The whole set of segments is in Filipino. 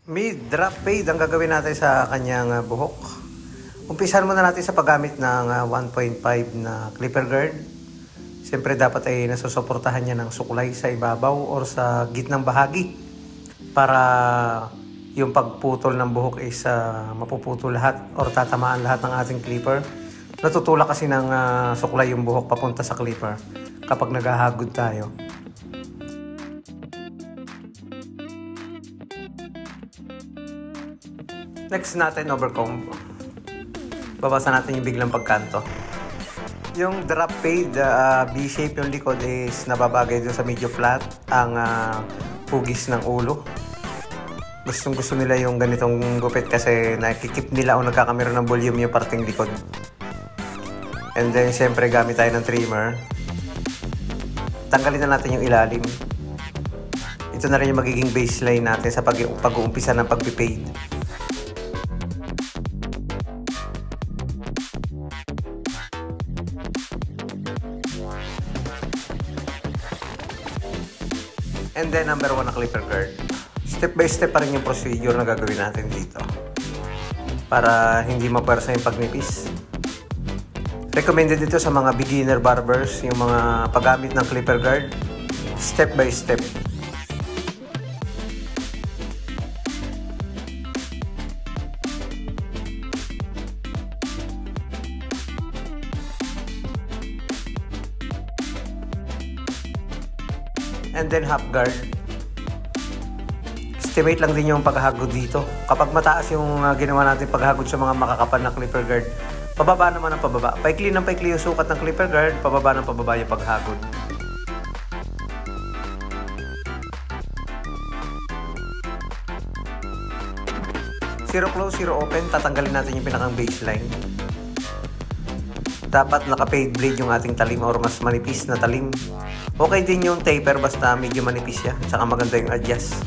Mid drop fade ang gagawin natin sa kanyang buhok. Umpisahan muna natin sa paggamit ng 1.5 na clipper guard. Siyempre dapat ay nasusuportahan niya ng suklay sa ibabaw or sa gitnang bahagi para yung pagputol ng buhok is mapuputol lahat or tatamaan lahat ng ating clipper. Natutulak kasi ng suklay yung buhok papunta sa clipper kapag naghahagod tayo. Next natin, overcomb. Babasa natin yung biglang pagkanto. Yung drop fade, B-shape yung likod is nababagay doon sa medyo flat ang hugis ng ulo. Gustong gusto nila yung ganitong gupit kasi nakikip nila o nagkakameron ng volume yung parting likod. And then syempre gamit tayo ng trimmer. Tanggalin na natin yung ilalim. Ito na rin yung magiging baseline natin sa pag-uumpisa ng pag-fade. And then number 1 na clipper guard. Step by step pa rin yung procedure na gagawin natin dito para hindi mapersa yung pagnipis. Recommended dito sa mga beginner barbers yung mga paggamit ng clipper guard step by step. And then half guard. Estimate lang din yung paghagod dito. Kapag mataas yung ginawa natin paghagod sa mga makakapal na clipper guard, pababa naman ang pababa. Paikli ng paikli yung sukat ng clipper guard, pababa ng pababa yung paghagod. Zero close, zero open, tatanggalin natin yung pinakang baseline. Dapat naka-fade blade yung ating talim or mas manipis na talim. Okay din yung taper basta medyo manipis siya. Tsaka maganda yung adjust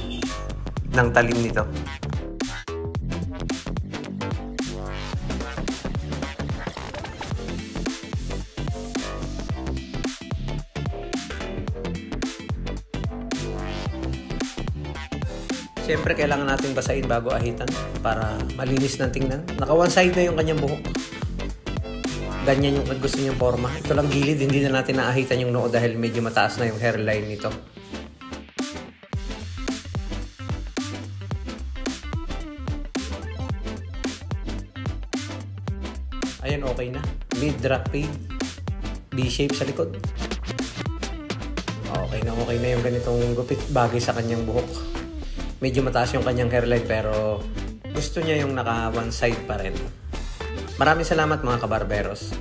ng talim nito. Siyempre kailangan natin basahin bago ahitan para malinis ng tingnan. Naka one side na yung kanyang buhok. Ganyan yung gusto niyong forma. Ito lang gilid, hindi na natin naahitan yung noo dahil medyo mataas na yung hairline nito. Ayan, okay na. Mid drop fade. B-shape sa likod. Okay na yung ganitong gupit bagay sa kanyang buhok. Medyo mataas yung kanyang hairline pero gusto niya yung naka one side pa rin. Maraming salamat mga kabarberos.